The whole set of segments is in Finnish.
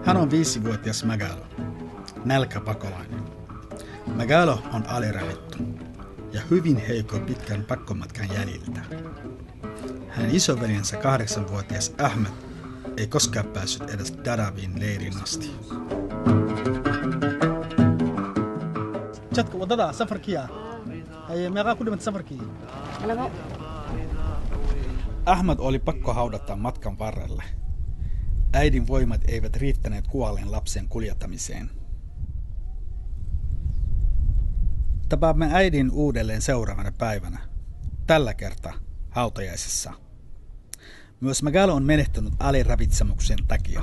Hän on 5-vuotias Magalo, nälkäpakolainen. Magalo on aliravittu ja hyvin heikko pitkän pakkomatkan jäljiltä. Hänen isoveljensä 8-vuotias Ahmed ei koskaan päässyt edes Dadabin leirin asti. jadka wadada safarkiya ay meeqa ku dhimatay safarkii Ahmed oli pakko haudata matkan varrelle. Äidin voimat eivät riittäneet kuolleen lapsen kuljettamiseen. Tapaamme äidin uudelleen seuraavana päivänä, tällä kertaa hautajaisissa. Myös Magalo on menehtynyt aliravitsemuksen takia.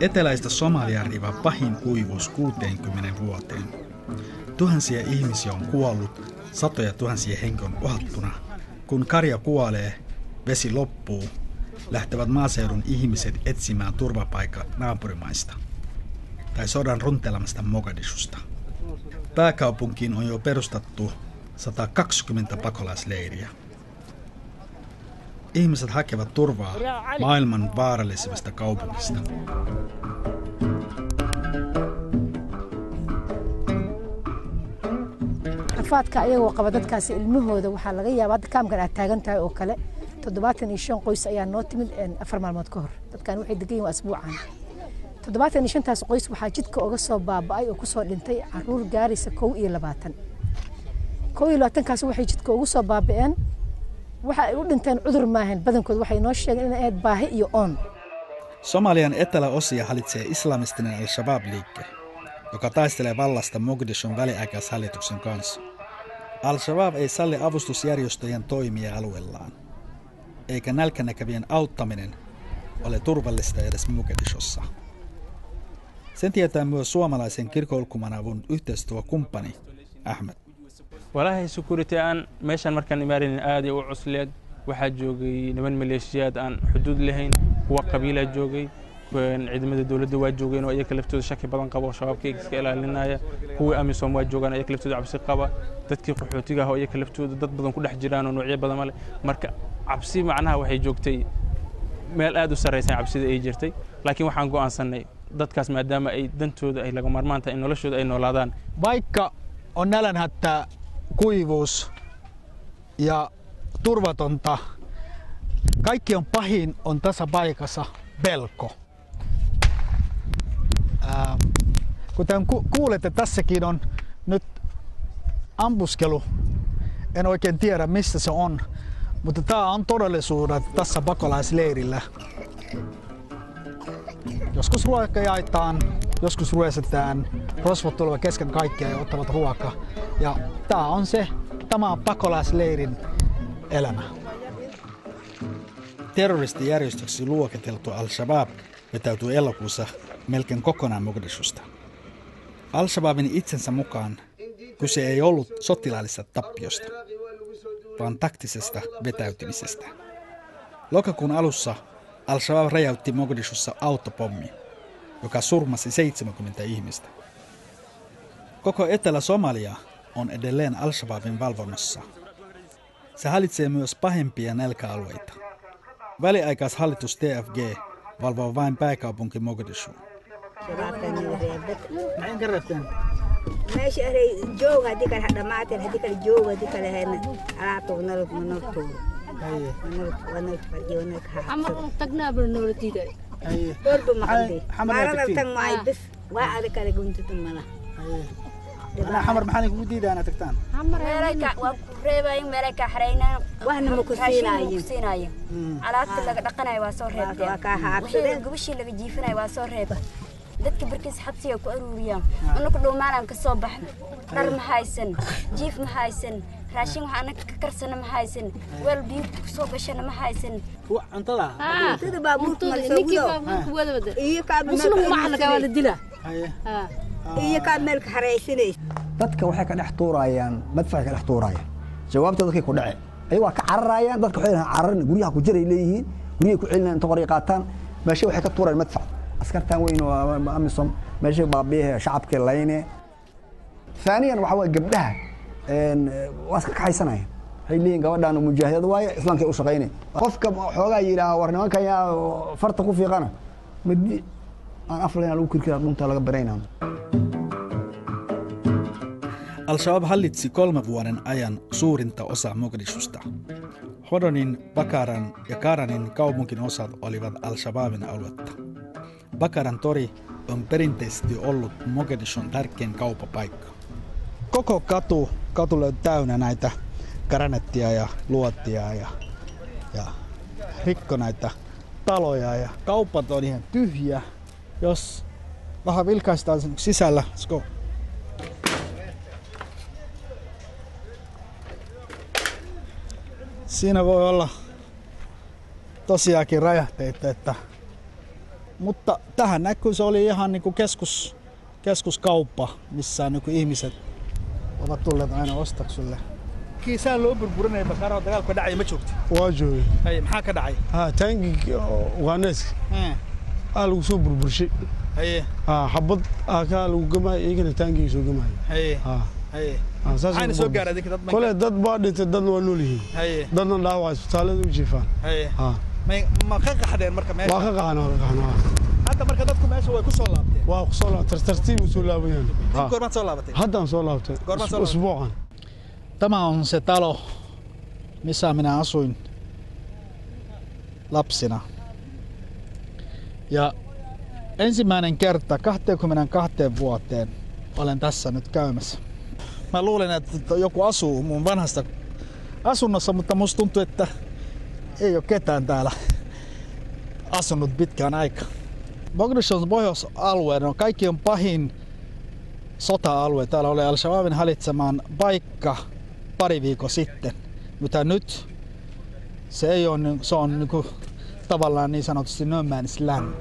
Eteläistä Somaliaa riivaa pahin kuivuus 60 vuoteen. Tuhansia ihmisiä on kuollut, satoja tuhansia henkiä on uhattuna. Kun karja kuolee, vesi loppuu, lähtevät maaseudun ihmiset etsimään turvapaikkaa naapurimaista tai sodan runtelemasta Mogadishusta. Pääkaupunkiin on jo perustettu 120 pakolaisleiriä. Ihmiset hakevat turvaa maailman vaarallisimmasta kaupungista. rafaadka ayagoo qaba dadkaasi ilmahooda waxaa laga yaabaa hadda kaamkan aad taagan tahay oo kale 75 qoys ayaa noo timid 4 maalmood ka hor dadkan waxay degan yihiin asbuucan 75 taas qoys waxaa jidka uga soo baaba'ay oo ku soo dhintay caruur gaaraysa 22 kaas waxay jidka ugu soo baaba'een waxa ay u dhinteen cudur maahan badankood waxay noo sheegeen in ay baahi iyo oon. Somalian eteläosia hallitsee islamistinen Al-Shabaab-liikke, joka taistelee vallasta Mogadishun väliaikaishallituksen kanssa. Al-Shabaab ei salli avustusjärjestöjen toimia alueellaan, eikä nälkänäkävien auttaminen ole turvallista edes Mogadishussa. Sen tietää myös suomalaisen kirkko-ulkomaanavun yhteistyökumppani Ahmed. walaahi security aan meeshan markaan imaarin aad u cusleed waxa joogay niman maleeshiyaad aan xuduud lahayn kuwa qabiila joogay ciidamada dawladda waa joogeen oo iyaga laftooda shaki badan qabo shabaabka iska ilaalinaya kuwa amisom waa joogan iyaga laftooda cabsi qaba dadkii qaxootiga ah oo iyaga laftooda dad badan ku dhex jiraan oo noocyo badan male marka cabsi macnaha waxay joogtay meel aad u sareysan cabsida ay jirtay laakiin waxaan go'aansanay dadkaas maadaama ay dantooda ay laga marmaanta in noloshooda ay noolaadaan vaikka on nälänhättä kuivuus ja turvatonta kaikki on pahin on tässä paikassa pelko. Kuten kuulette, tässäkin on nyt ammuskelu. En oikein tiedä missä se on, mutta tämä on todellisuudessa tässä pakolaisleirillä. Joskus ruoka jaetaan, joskus ryöstetään, rosvot tulevat kesken kaikkia ja ottavat ruokaa. Ja tämä on pakolaisleirin elämä. Terroristijärjestöksi luokiteltu Al-Shabaab vetäytyi elokuussa melkein kokonaan Mogadishusta. Al-Shabaabin itsensä mukaan kyse ei ollut sotilaallisesta tappiosta, vaan taktisesta vetäytymisestä. Lokakuun alussa Al-Shabaab räjäytti Mogadishussa autopommi, joka surmasi 70 ihmistä. Koko Etelä-Somalia on edelleen Al-Shabaabin valvonnassa. Se hallitsee myös pahempia nälkäalueita. Väliaikaishallitus TFG valvoo vain pääkaupunki Mogadishu. حمر محانك وديدا أنا تكتان حمر ريباين مريكا حرينا وهنا مكسيناي على تلقى دقناي واسور ريبتين وحيد قبشي اللي جيفناي واسور ريبه dadka barkiis xabsiga ku aruuriyaan annagu dhoomaan ka soo baxno dhar ma haysan jiif ma haysan raashin waxa annaga ka karsana ma haysan weel biyo ku soo gashana ma haysan cuntada baabuurka wada iyo ka muslim ma laga wada dila iyo ka meel ka xareysanay dadka waxay ka dhex tuurayaan madfac ka dhex tuurayaan jawaabta dadkay ku dhaceen ay waa ka cararayaan dadka waxay carareen guryaha ku jiray leeyihiin guryaha ku celinayaan inta qori qaataan meesha waxay ka tuureen madfac askartan weyn oo amisom meesha baabiye shacabka layne ثانيا waxa gabdhaha waa iska kaxaysanayaan waxay leeyihiin gabadhan mujaahidad waaye islaamka u shaqeynay qofka xoogaa yiraahdo war nimankan yaa farta ku fiiqana midi aan afleen lagu kirkira dhunta laga bareynaa Al-Shabaab hallitsi 3 vuoden ajan suurinta osaa Mogadishusta. Hodonin, Bakaran ja Karanin kaupunkin osat olivat Al-Shabaabin aluetta. Bakaran tori on perinteisesti ollut Mogadishun tärkein kauppapaikka. Koko katu löytyy täynnä näitä karanettia ja luottia ja rikko näitä taloja ja kaupat on ihan tyhjä. Jos vähän vilkaistaan sisällä, siinä voi olla tosiaankin räjähteitä, mutta tähän näkyy se oli ihan niin kuin keskuskauppa, missä niin kuin ihmiset ovat tulleet aina ostaksille. Kiisaan loo burburinaya bakaro dagaalku dhacay ma joogti waa joogay hay maxaa ka dhacay taangi waanees lagu soo burburshay xabad ka lagu gamay iyagana taangiga soo gamay waxaan soo gaaray dad kale dad baa dhintay dad waa nool yihiin dadna dhaawac isbitaalada u jiifaan ma ka qaxdeen marka meesha waa ka qaxnaa hadda marka dadku meesha way ku soo laabteen waa ku soo laabtay tartiib u soo laabayaan goorma soo laabatay haddaan soo laabtay usbuucan. Tämä on se talo, missä minä asuin lapsina. Ja ensimmäinen kerta 22 vuoteen olen tässä nyt käymässä. Mä luulin, että joku asuu mun vanhasta asunnossa, mutta musta tuntuu, että ei ole ketään täällä asunut pitkään aikaa. Mogadishun pohjoisalue, no kaikki on pahin sota-alue. Täällä oli Al-Shabaabin hallitsemaan paikka pari viikkoa sitten, mutta nyt se on niin kuin tavallaan niin sanotusti no man's land.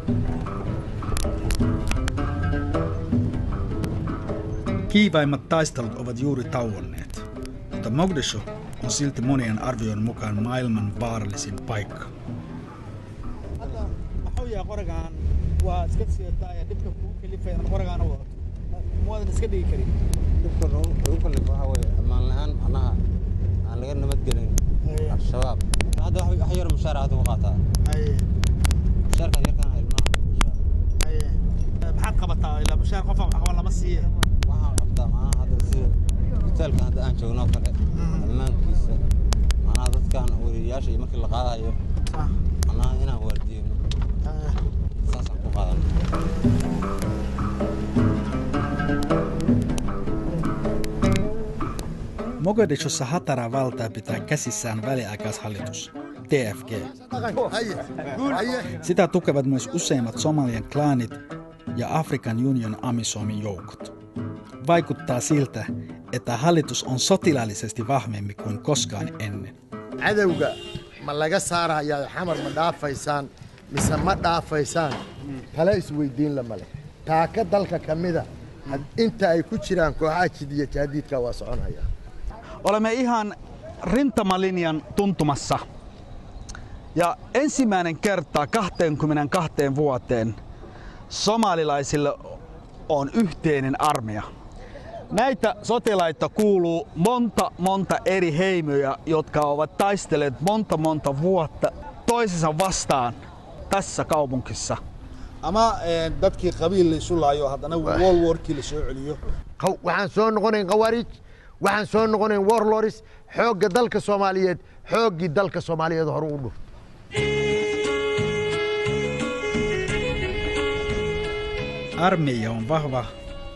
Kiivaimmat taistelut ovat juuri tauonneet, mutta Mogadishu on silti monien arvioiden mukaan maailman vaarallisin paikka. muwaadin iska dhigi karin dhibka ugu kale waxa way amaan la'aan anaha aan laga nabad gelin al-shabaab hada wax yar mushaaraad uga qaataa mushaarka yarkan ilmaha maxaad qabataa ilaa mushaar qof wax lama siiye waxaan qabtaa macnaha hadda sida hotelka hadda aan joogno kale ammaankiisa macnaha dadkan wariyaasha iyo markii la qaadayo macnaha inaan waardiyo saasaan ku qaadan Mogadishussa hataraa valtaa pitää käsissään väliaikaishallitus, TFG. Sitä tukevat myös useimmat Somalian klaanit ja African Union Amisomin joukot. Vaikuttaa siltä, että hallitus on sotilaallisesti vahvempi kuin koskaan ennen. Cadowga ma laga saarayaa xamar ma dhaafaysaan mise ma dhaafaysaan kala isweydiin lama leh taaka dalka kamida inta ay ku jiraan kooxaha jidiya jaadiidka waa soconaya. Olemme ihan rintamalinjan tuntumassa ja ensimmäinen kerta 22 vuoteen somalilaisille on yhteinen armeija. Näitä sotilaita kuuluu monta eri heimoja, jotka ovat taistelleet monta vuotta toisensa vastaan tässä kaupunkissa. Ama dadkii qabiil isu laayo haddana World War-kii la soo celiyo. Waxaan soo noqonayn qawaarij, waxaan soo noqonayn warlords, xoogga dalka Soomaaliyeed, xooggii dalka Soomaaliyeed hor u dhuf. Armeija on vahva,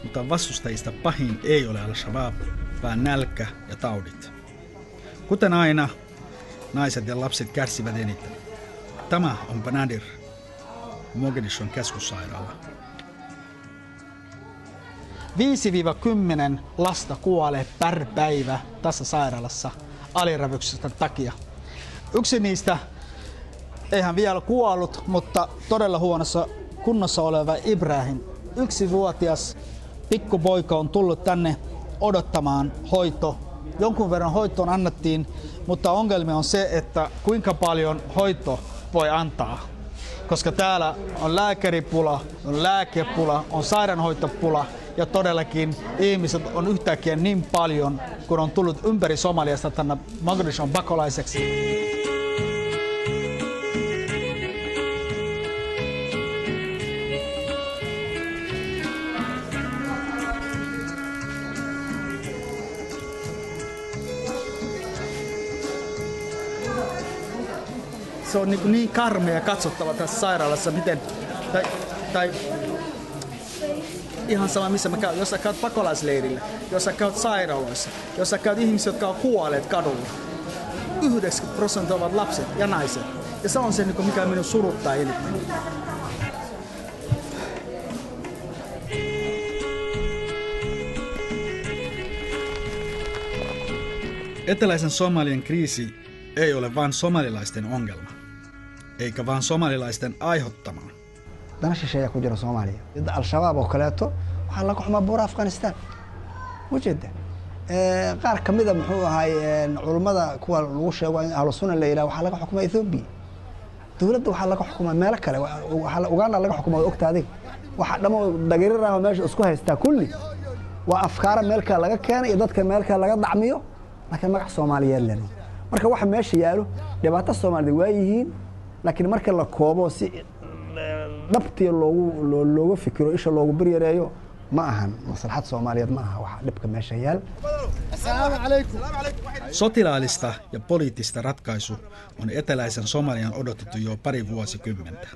mutta vastustajista pahin ei ole Al-Shabaab, vaan nälkä ja taudit. Kuten aina, naiset ja lapset kärsivät eniten. Tämä on Banadir, Mogadishun keskussairaala. 5-10 lasta kuolee per päivä tässä sairaalassa aliravitsemuksen takia. Yksi niistä eihän vielä kuollut, mutta todella huonossa kunnossa oleva Ibrahim, 1-vuotias pikkupoika on tullut tänne odottamaan jonkun verran hoitoon annettiin, mutta ongelma on se, että kuinka paljon hoito voi antaa. Koska täällä on lääkäripula, on lääkepula, on sairaanhoitopula ja todellakin ihmiset on yhtäkkiä niin paljon, kun on tullut ympäri Somaliasta tänne Mogadishun pakolaiseksi. Se on niin karmea katsottava tässä sairaalassa, miten, tai ihan sama missä mä käyn, jos sä käyt pakolaisleirillä, jos sä käyt sairaaloissa, jos sä käyt ihmisiä, jotka on kuolleet kadulla, 90% ovat lapset ja naiset. Ja se on se, mikä minun suruttaa eniten. Eteläisen Somalian kriisi ei ole vain somalilaisten ongelma, eikä vain somalilaisten aiheuttama. dana shisheeya ku jira Soomaaliya al-shabaab oo kaleeto waxaa laga xumaa buura Afghanistan wajida qaar kamida muxuu ahay culimada kuwa lagu sheego in ahlu sunna la ilaa waxaa laga xukumaa Ethiopia dawladda waxaa laga xukumaa meel kale waxaa Uganda laga xukumaa ogtaadi waxa dhamo dhagiriraha meesha isku haystaa kulli waa afkaar meel kale laga keenay dadka meel kale laga dacmiyo laakiin magac Soomaaliyeed leh marka waxa meesha yaalo dhibaato Soomaalida waa yihiin laakiin marka la koobo si dhabtii loogu fikiro isha loogu baryareeyo ma ahan maslaxad Soomaaliyeed ma aha waxa dhibka meesha yaal. Assalaamu calaykum. Sotilaallista ja poliittista ratkaisu on eteläisen Somalian odotettu jo pari vuosikymmentä.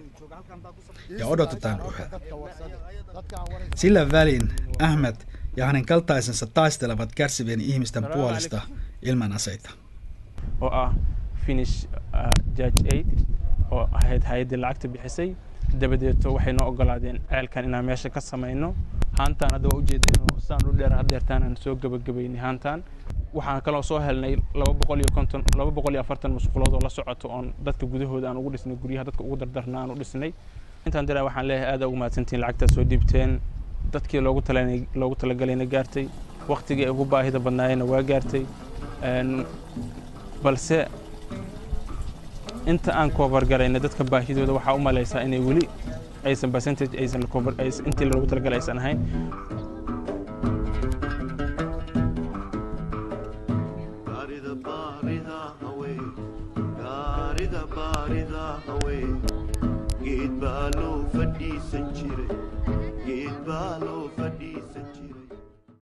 Ja odotetaan yhä. Sillä välin Ahmed ja hänen kaltaisensa taistelevat kärsivien ihmisten puolesta ilman aseita. oo ah Finnish Judge Aid oo ahayd hay'adda lacagta bixisay dabadeeto waxay noo ogolaadeen ceelkan inaan meesha ka sameeyno haantaan hadda waa ujeedino saan u dheer hadeertaan aan soo gabagabeynay haantaan waxaan kaloo soo helnay 240 musqulood oo la socoto on dadka gudahooda aan ugu dhisnay guryaha dadka ugu dardarnaa aan u dhisnay intaan diraa waxaan leeyahay aad ugu mahadsantiin lacagta soo dhiibteen dadkii loogu talagalayna gaartay waqtigii ugu baahida badnaayna waa gaartay balse inta aan cover garayna dadka baahidooda waxa u maleysaa inay wali aysan percentage aysan cover intii loogu talagalay aysan ahayn Geed baa loo